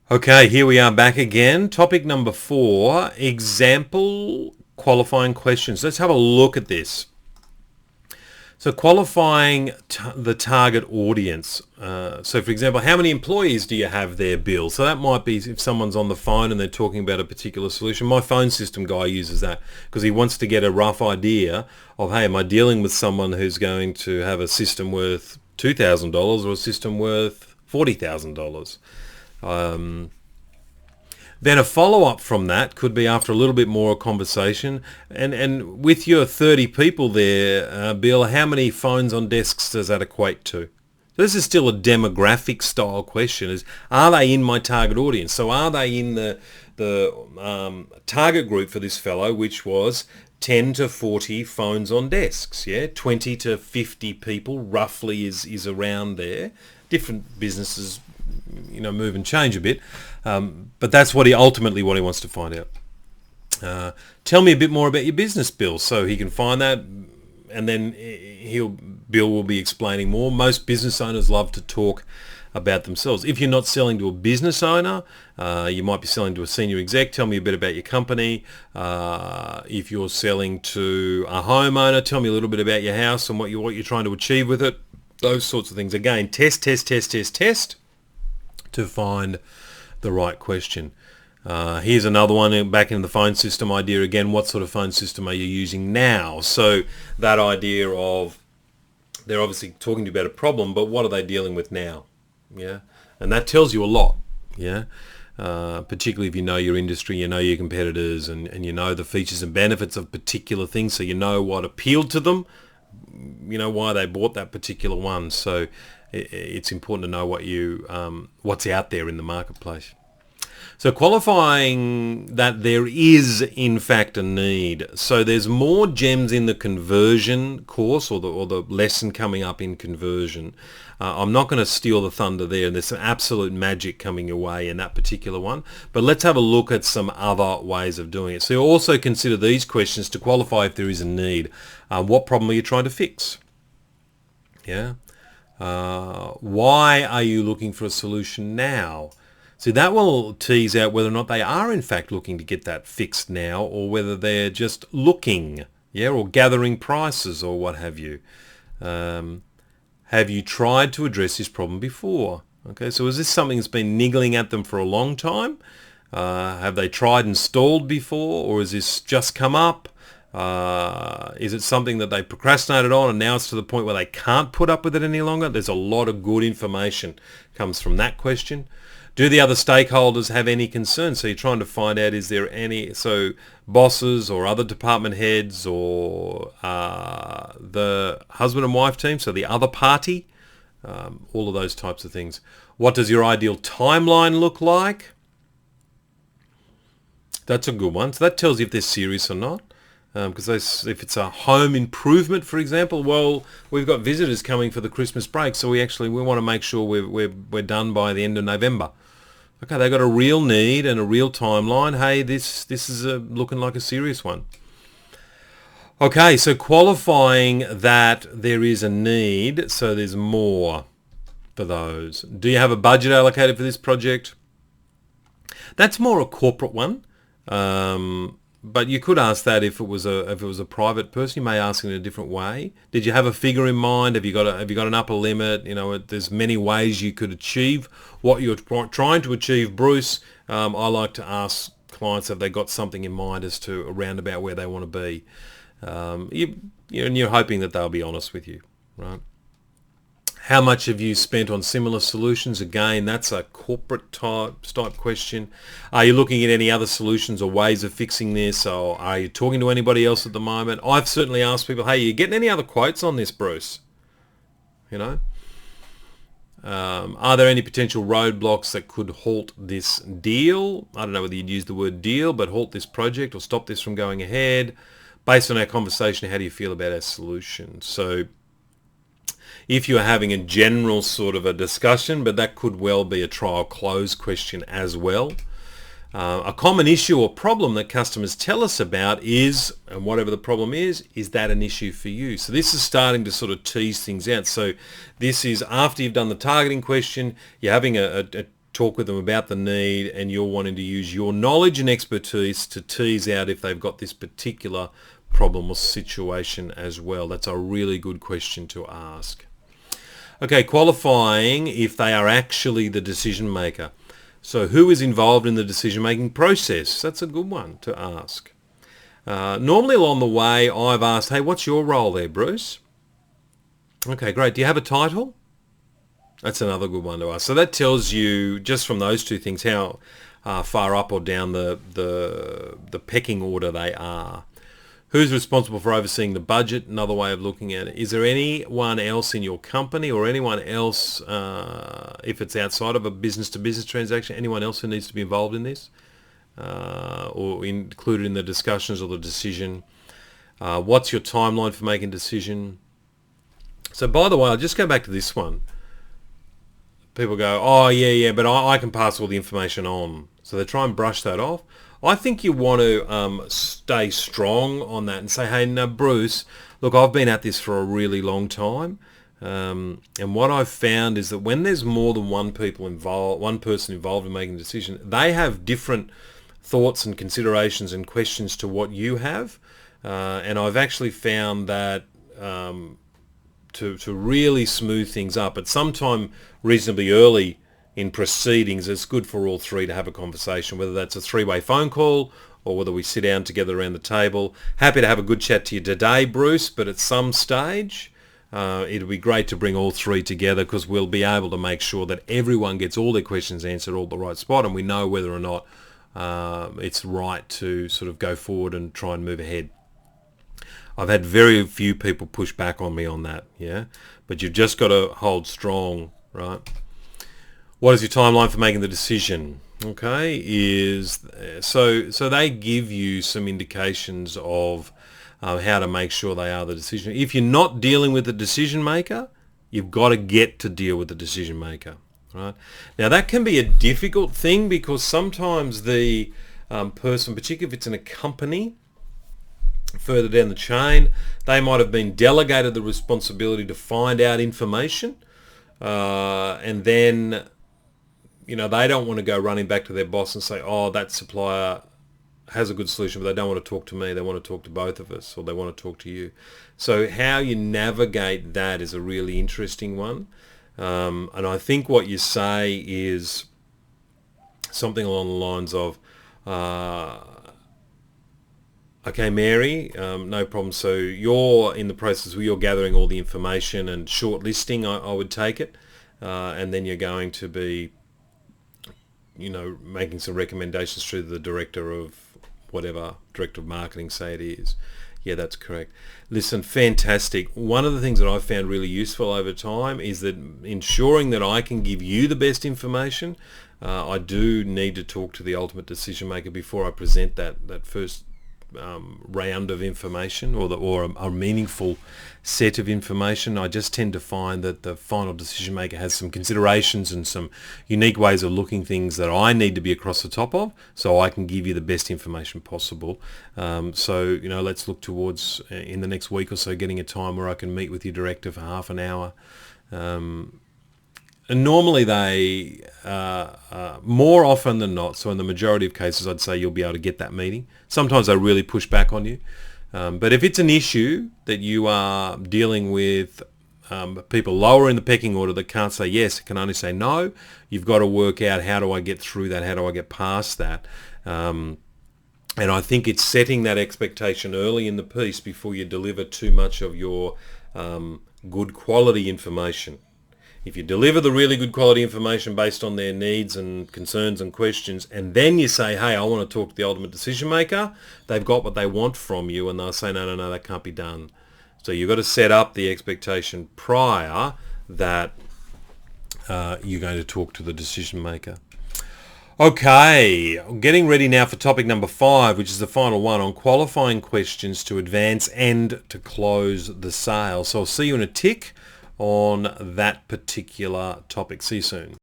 Okay, here we are back again. Topic number 4, example qualifying questions. Let's have a look at this. So qualifying the target audience. So for example, how many employees do you have there, Bill? So that might be if someone's on the phone and they're talking about a particular solution. My phone system guy uses that because he wants to get a rough idea of, hey, am I dealing with someone who's going to have a system worth $2,000 or a system worth $40,000? Then a follow-up from that could be after a little bit more conversation. And with your 30 people there, Bill, how many phones on desks does that equate to? This is still a demographic style question. Are they in my target audience? So are they in the target group for this fellow, which was 10 to 40 phones on desks, yeah? 20 to 50 people roughly is around there. Different businesses, move and change a bit. But that's what he wants to find out. Tell me a bit more about your business, Bill, so he can find that, and then Bill will be explaining more. Most business owners love to talk about themselves. If you're not selling to a business owner, you might be selling to a senior exec. Tell me a bit about your company. If you're selling to a homeowner, tell me a little bit about your house and what you're trying to achieve with it. Those sorts of things. Again, test to find the right question. Here's another one back in the phone system idea again. What sort of phone system are you using now? So that idea of they're obviously talking to you about a problem, but what are they dealing with now? Yeah, and that tells you a lot. Yeah, particularly if you know your industry, you know your competitors, and you know the features and benefits of particular things, so you know what appealed to them, you know why they bought that particular one. So it's important to know what's out there in the marketplace. So qualifying that there is in fact a need. So there's more gems in the conversion course or the lesson coming up in conversion. I'm not going to steal the thunder there, and there's some absolute magic coming your way in that particular one. But let's have a look at some other ways of doing it. So you also consider these questions to qualify if there is a need. What problem are you trying to fix? Yeah. Why are you looking for a solution now? See, that will tease out whether or not they are in fact looking to get that fixed now, or whether they're just looking, yeah, or gathering prices or what have you. Have you tried to address this problem before? Okay, so is this something that's been niggling at them for a long time? Have they tried and stalled before, or has this just come up? Is it something that they procrastinated on and now it's to the point where they can't put up with it any longer? There's a lot of good information comes from that question. Do the other stakeholders have any concerns? So you're trying to find out, is there any, so bosses or other department heads or the husband and wife team, so the other party, all of those types of things. What does your ideal timeline look like? That's a good one. So that tells you if they're serious or not. Because if it's a home improvement, for example, well, we've got visitors coming for the Christmas break, so we want to make sure we're done by the end of November. Okay, they've got a real need and a real timeline. Hey, this is looking like a serious one. Okay, so qualifying that there is a need, so there's more for those. Do you have a budget allocated for this project? That's more a corporate one. But you could ask that if it was a private person. You may ask it in a different way. Did you have a figure in mind? Have you got an upper limit? There's many ways you could achieve what you're trying to achieve, Bruce. I like to ask clients, have they got something in mind as to around about where they want to be? And you're hoping that they'll be honest with you, right? How much have you spent on similar solutions? Again, that's a corporate type question. Are you looking at any other solutions or ways of fixing this? Or are you talking to anybody else at the moment? I've certainly asked people, hey, are you getting any other quotes on this, Bruce? Are there any potential roadblocks that could halt this deal? I don't know whether you'd use the word deal, but halt this project or stop this from going ahead. Based on our conversation, how do you feel about our solution? So if you're having a general sort of a discussion, but that could well be a trial close question as well. A common issue or problem that customers tell us about is, and whatever the problem is that an issue for you? So this is starting to sort of tease things out. So this is after you've done the targeting question, you're having a talk with them about the need, and you're wanting to use your knowledge and expertise to tease out if they've got this particular problem or situation as well. That's a really good question to ask. Okay, qualifying if they are actually the decision maker. So who is involved in the decision-making process? That's a good one to ask. Normally along the way, I've asked, hey, what's your role there, Bruce? Okay, great. Do you have a title? That's another good one to ask. So that tells you, just from those two things, how far up or down the pecking order they are. Who's responsible for overseeing the budget? Another way of looking at it. Is there anyone else in your company or anyone else, if it's outside of a business-to-business transaction, anyone else who needs to be involved in this or included in the discussions or the decision? What's your timeline for making a decision? So by the way, I'll just go back to this one. People go, oh, yeah, but I can pass all the information on. So they try and brush that off. I think you want to stay strong on that and say, hey, no, Bruce, look, I've been at this for a really long time. And what I've found is that when there's more than one person involved in making a decision, they have different thoughts and considerations and questions to what you have. And I've actually found that to really smooth things up at some time reasonably early in proceedings, it's good for all three to have a conversation, whether that's a three-way phone call or whether we sit down together around the table. Happy to have a good chat to you today, Bruce, but at some stage it'll be great to bring all three together, because we'll be able to make sure that everyone gets all their questions answered all at the right spot, and we know whether or not it's right to sort of go forward and try and move ahead. I've had very few people push back on me on that, yeah? But you've just got to hold strong, right? What is your timeline for making the decision? Okay, so they give you some indications of how to make sure they are the decision. If you're not dealing with the decision maker, you've got to get to deal with the decision maker, right? Now that can be a difficult thing, because sometimes the person, particularly if it's in a company further down the chain, they might have been delegated the responsibility to find out information, and then they don't want to go running back to their boss and say, oh, that supplier has a good solution, but they don't want to talk to me. They want to talk to both of us, or they want to talk to you. So how you navigate that is a really interesting one. And I think what you say is something along the lines of, okay, Mary, no problem. So you're in the process where you're gathering all the information and shortlisting, I would take it. And then you're going to be making some recommendations through the director of marketing, say it is. Yeah, that's correct. Listen, fantastic. One of the things that I've found really useful over time is that ensuring that I can give you the best information, I do need to talk to the ultimate decision maker before I present that first round of information, or a meaningful set of information. I just tend to find that the final decision maker has some considerations and some unique ways of looking things that I need to be across the top of, so I can give you the best information possible. So let's look towards in the next week or so getting a time where I can meet with your director for half an hour. And normally they, more often than not, so in the majority of cases, I'd say you'll be able to get that meeting. Sometimes they really push back on you. But if it's an issue that you are dealing with people lower in the pecking order that can't say yes, can only say no, you've got to work out, how do I get through that? How do I get past that? And I think it's setting that expectation early in the piece before you deliver too much of your good quality information. If you deliver the really good quality information based on their needs and concerns and questions, and then you say, hey, I want to talk to the ultimate decision maker, they've got what they want from you, and they'll say, no, that can't be done. So you've got to set up the expectation prior that you're going to talk to the decision maker. Okay, getting ready now for topic number 5, which is the final one, on qualifying questions to advance and to close the sale. So I'll see you in a tick on that particular topic. See you soon.